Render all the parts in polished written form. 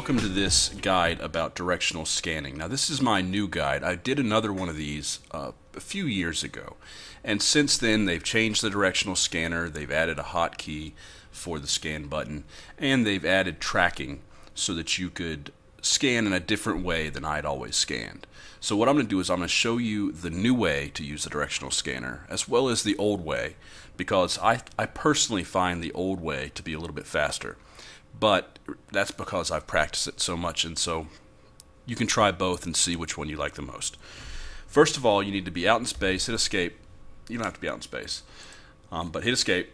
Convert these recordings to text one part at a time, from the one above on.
welcome to this guide about directional scanning. Now this is my new guide. I did another one of these a few years ago, and since then they've changed the directional scanner, they've added a hotkey for the scan button, and they've added tracking so that you could scan in a different way than I'd always scanned. So what I'm going to do is I'm going to show you the new way to use the directional scanner as well as the old way, because I personally find the old way to be a little bit faster. But that's because I've practiced it so much, and so you can try both and see which one you like the most. First of all, you need to be out in space, hit escape. You don't have to be out in space, but hit escape,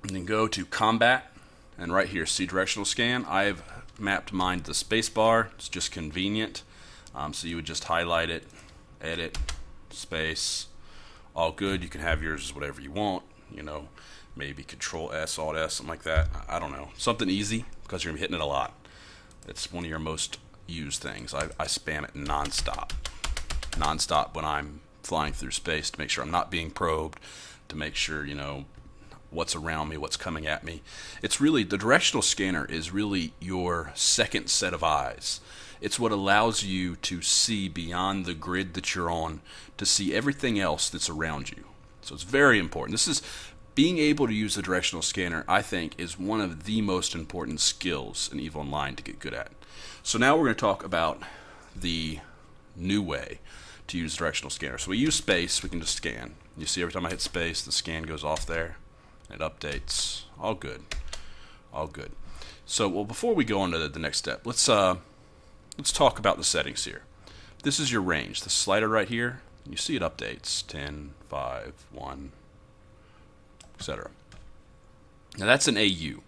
and then go to combat, and right here, see directional scan. I've mapped mine to the space bar. It's just convenient. So you would just highlight it, edit, space, all good. You can have yours as whatever you want, maybe Control S, Alt S, something like that. I don't know. Something easy, because you're going to be hitting it a lot. It's one of your most used things. I spam it nonstop. Nonstop when I'm flying through space to make sure I'm not being probed, to make sure, what's around me, what's coming at me. It's really, the directional scanner is really your second set of eyes. It's what allows you to see beyond the grid that you're on, to see everything else that's around you. So it's very important. This is being able to use the directional scanner, I think, is one of the most important skills in EVE Online to get good at. So now we're going to talk about the new way to use the directional scanner. So we use space, we can just scan. You see every time I hit space, the scan goes off there. It updates. All good. All good. So, well, before we go on to the next step, let's talk about the settings here. This is your range. The slider right here, you see it updates. 10, 5, 1, etc. Now that's an AU.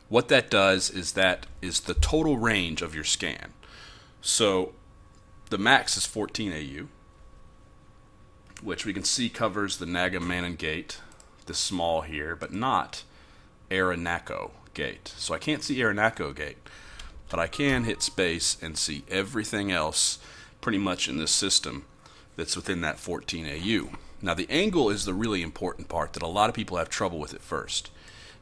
What that does is that is the total range of your scan. So the max is 14 AU, which we can see covers the Naga-Manon gate, this small here, but not Aranako gate. So I can't see Aranako gate, but I can hit space and see everything else pretty much in this system that's within that 14 AU. Now the angle is the really important part that a lot of people have trouble with at first.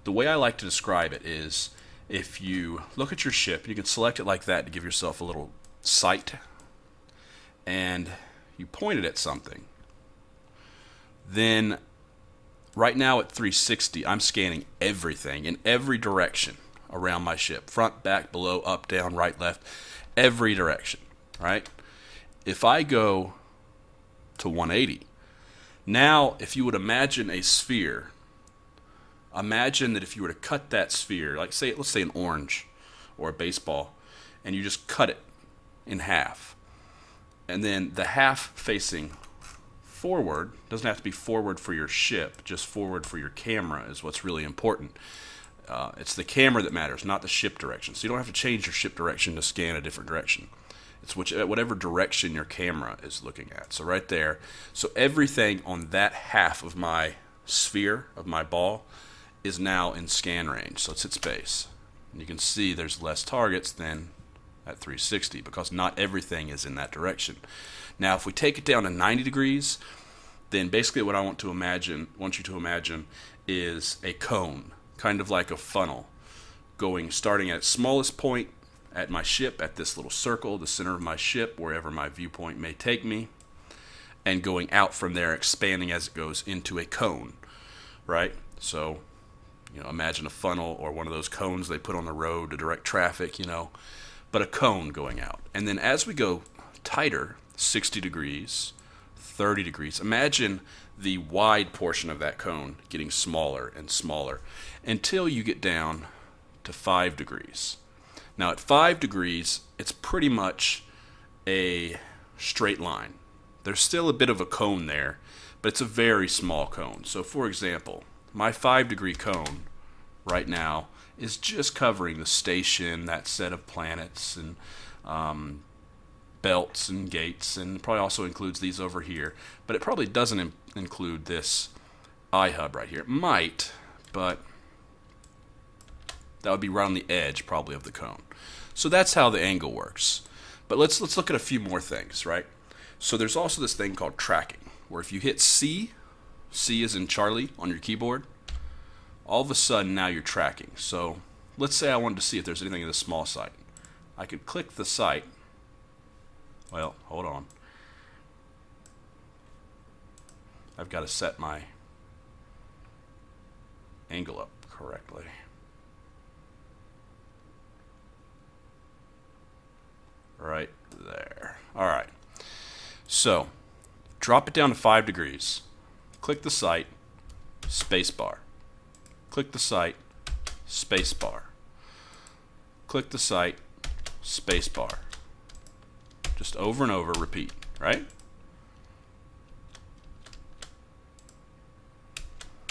The way I like to describe it is, if you look at your ship, you can select it like that to give yourself a little sight, and you point it at something. Then right now at 360, I'm scanning everything in every direction around my ship. Front, back, below, up, down, right, left, every direction, right? If I go to 180, now if you would imagine a sphere, imagine that if you were to cut that sphere, like let's say an orange or a baseball, and you just cut it in half, and then the half facing forward, doesn't have to be forward for your ship, just forward for your camera is what's really important. It's the camera that matters, not the ship direction. So you don't have to change your ship direction to scan a different direction. It's whatever direction your camera is looking at. So right there, so everything on that half of my sphere, of my ball, is now in scan range. So let's hit space. And you can see there's less targets than at 360 because not everything is in that direction. Now if we take it down to 90 degrees, then basically what I want you to imagine is a cone, kind of like a funnel, starting at its smallest point at my ship, at this little circle, the center of my ship, wherever my viewpoint may take me, and going out from there, expanding as it goes into a cone, right? So, imagine a funnel or one of those cones they put on the road to direct traffic, but a cone going out. And then as we go tighter, 60 degrees, 30 degrees, imagine the wide portion of that cone getting smaller and smaller until you get down to 5 degrees. Now at 5 degrees, it's pretty much a straight line. There's still a bit of a cone there, but it's a very small cone. So for example, my 5-degree cone right now is just covering the station, that set of planets and belts and gates, and probably also includes these over here. But it probably doesn't include this iHub right here. It might, but that would be right on the edge probably of the cone. So that's how the angle works. But let's look at a few more things, right? So there's also this thing called tracking, where if you hit C is in Charlie on your keyboard, all of a sudden now you're tracking. So let's say I wanted to see if there's anything in the small site. I could click the site. Well, hold on. I've got to set my angle up correctly. Right there. All right. So, drop it down to 5 degrees. Click the site, spacebar. Click the site, spacebar. Click the site, spacebar. Just over and over, repeat, right?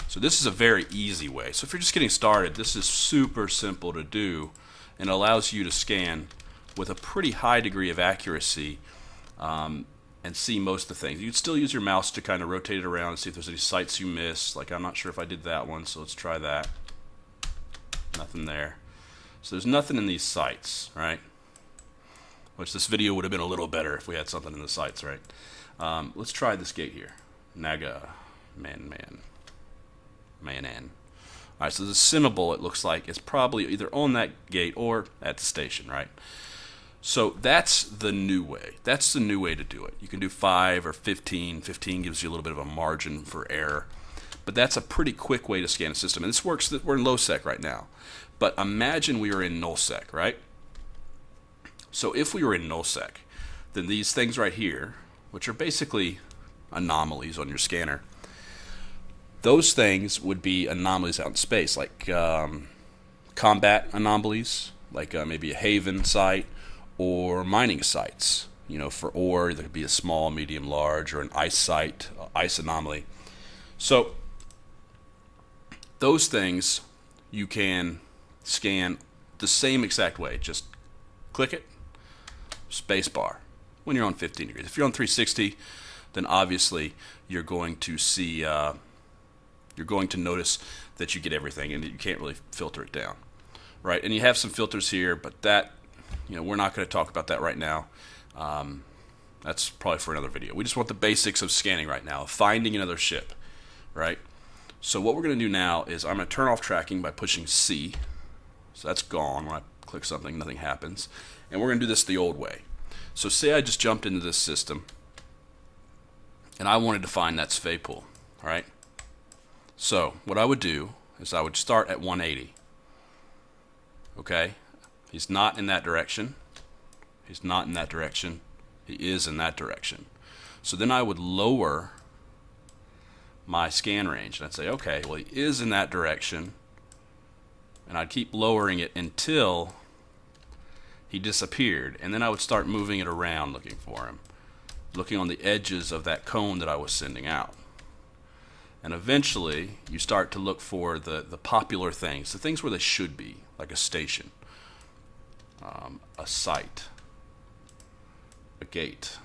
So this is a very easy way. So if you're just getting started, this is super simple to do and allows you to scan with a pretty high degree of accuracy and see most of the things. You'd still use your mouse to kind of rotate it around and see if there's any sites you missed. Like I'm not sure if I did that one, so let's try that. Nothing there. So there's nothing in these sites, right? Which this video would have been a little better if we had something in the sites, right? Let's try this gate here. Naga, man. Alright, so the symbol, it looks like, is probably either on that gate or at the station, right? So that's the new way. That's the new way to do it. You can do 5 or 15. 15 gives you a little bit of a margin for error. But that's a pretty quick way to scan a system. And this works, we're in low sec right now. But imagine we were in null sec, right? So if we were in null sec, then these things right here, which are basically anomalies on your scanner, those things would be anomalies out in space, like combat anomalies, like maybe a haven site or mining sites. You know, for ore, there could be a small, medium, large, or an ice site, ice anomaly. So those things you can scan the same exact way. Just click it, spacebar, when you're on 15 degrees. If you're on 360, then obviously you're going to see, you're going to notice that you get everything and you can't really filter it down, right? And you have some filters here, but that, you know, we're not going to talk about that right now. That's probably for another video. We just want the basics of scanning right now, finding another ship, right? So what we're going to do now is I'm going to turn off tracking by pushing C. So that's gone. When I click something, nothing happens. And we're going to do this the old way. So say I just jumped into this system and I wanted to find that Sphay pool, all right? So what I would do is I would start at 180. Okay? He's not in that direction. He's not in that direction. He is in that direction. So then I would lower my scan range and I'd say, okay, well, he is in that direction, and I'd keep lowering it until he disappeared, and then I would start moving it around looking for him, looking on the edges of that cone that I was sending out. And eventually you start to look for the popular things, the things where they should be, like a station, a site, a gate.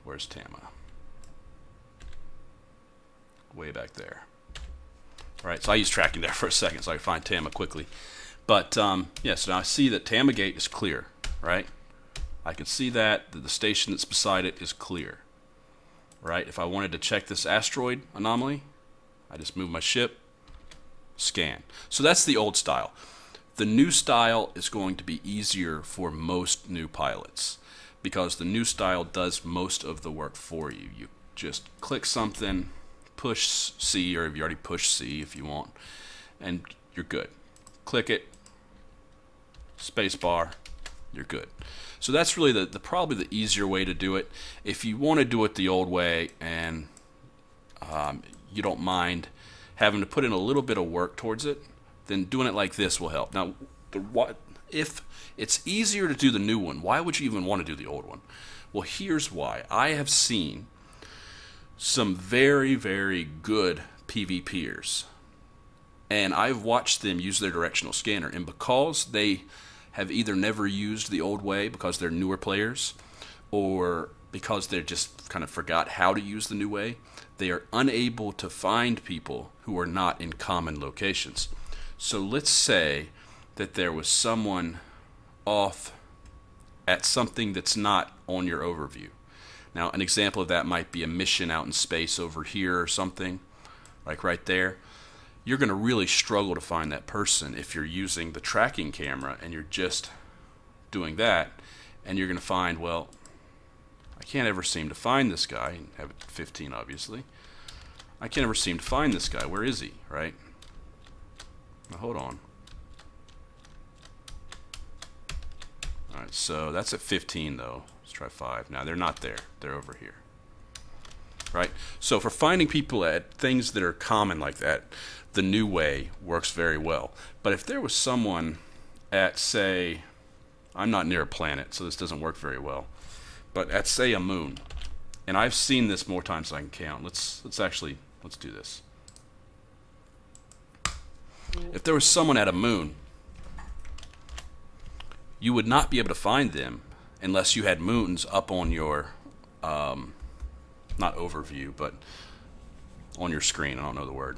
Where's Tama? Way back there. All right, so I used tracking there for a second so I could find Tama quickly. But yeah, so now I see that Tama gate is clear, right? I can see that the station that's beside it is clear, right? If I wanted to check this asteroid anomaly, I just move my ship, scan. So that's the old style. The new style is going to be easier for most new pilots because the new style does most of the work for you. You just click something, push C, or if you already push C if you want, and you're good. Click it, spacebar, you're good. So that's really probably the easier way to do it. If you want to do it the old way and you don't mind having to put in a little bit of work towards it, then doing it like this will help. Now, if it's easier to do the new one, why would you even want to do the old one? Well, here's why. I have seen some very, very good PvPers, and I've watched them use their directional scanner, and because they have either never used the old way because they're newer players, or because they just kind of forgot how to use the new way, they are unable to find people who are not in common locations. So let's say that there was someone off at something that's not on your overview. Now, an example of that might be a mission out in space over here or something, like right there. you're going to really struggle to find that person if you're using the tracking camera and you're just doing that, and you're going to find, well, I can't ever seem to find this guy. Have it 15, obviously. I can't ever seem to find this guy. Where is he, right? Now, hold on. Alright, so that's at 15, though. Let's try 5. Now, they're not there. They're over here. Right? So for finding people at things that are common like that, the new way works very well. But if there was someone at, say, I'm not near a planet, so this doesn't work very well, but at, say, a moon, and I've seen this more times than I can count. Let's do this. If there was someone at a moon, you would not be able to find them unless you had moons up on your, not overview, but on your screen. I don't know the word.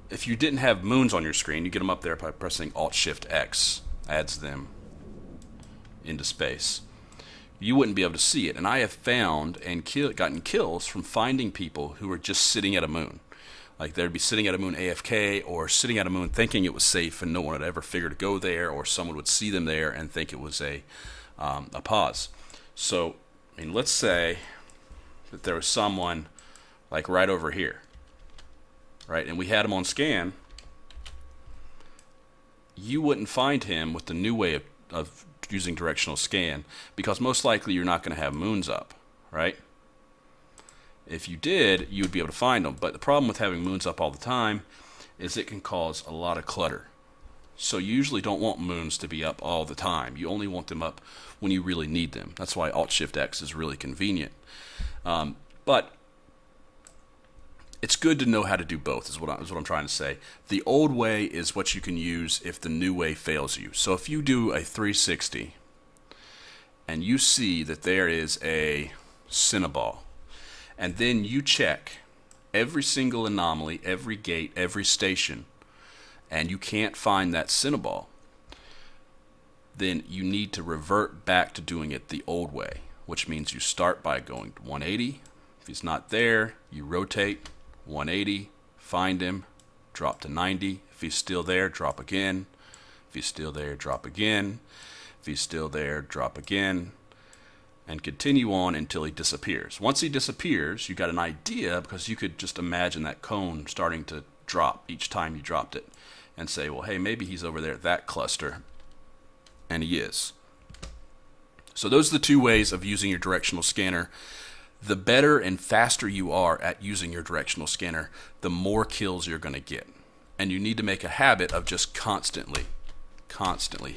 If you didn't have moons on your screen, you get them up there by pressing Alt-Shift-X, adds them into space. You wouldn't be able to see it. And I have found and gotten kills from finding people who were just sitting at a moon. Like they'd be sitting at a moon AFK, or sitting at a moon thinking it was safe and no one would ever figure to go there, or someone would see them there and think it was a pause. So, I mean, let's say that there was someone like right over here, right, and we had him on scan. You wouldn't find him with the new way of using directional scan, because most likely you're not going to have moons up, right? If you did, you would be able to find them. But the problem with having moons up all the time is it can cause a lot of clutter. So you usually don't want moons to be up all the time. You only want them up when you really need them. That's why Alt-Shift-X is really convenient. But it's good to know how to do both, is what I'm trying to say. The old way is what you can use if the new way fails you. So if you do a 360 and you see that there is a Cinnaball, and then you check every single anomaly, every gate, every station, and you can't find that Cinnaball, then you need to revert back to doing it the old way, which means you start by going to 180. If he's not there, you rotate 180, find him, drop to 90. If he's still there, drop again. If he's still there, drop again. If he's still there, drop again. And continue on until he disappears. Once he disappears, you got an idea, because you could just imagine that cone starting to drop each time you dropped it, and say, well, hey, maybe he's over there at that cluster, and he is. So those are the two ways of using your directional scanner. The better and faster you are at using your directional scanner, the more kills you're going to get. And you need to make a habit of just constantly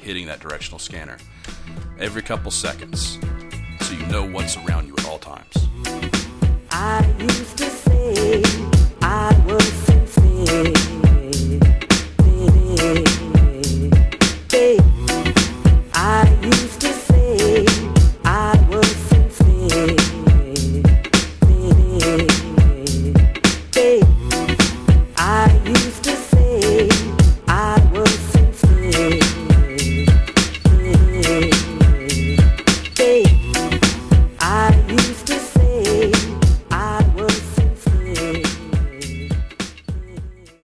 hitting that directional scanner every couple seconds, so you know what's around you at all times. I used to say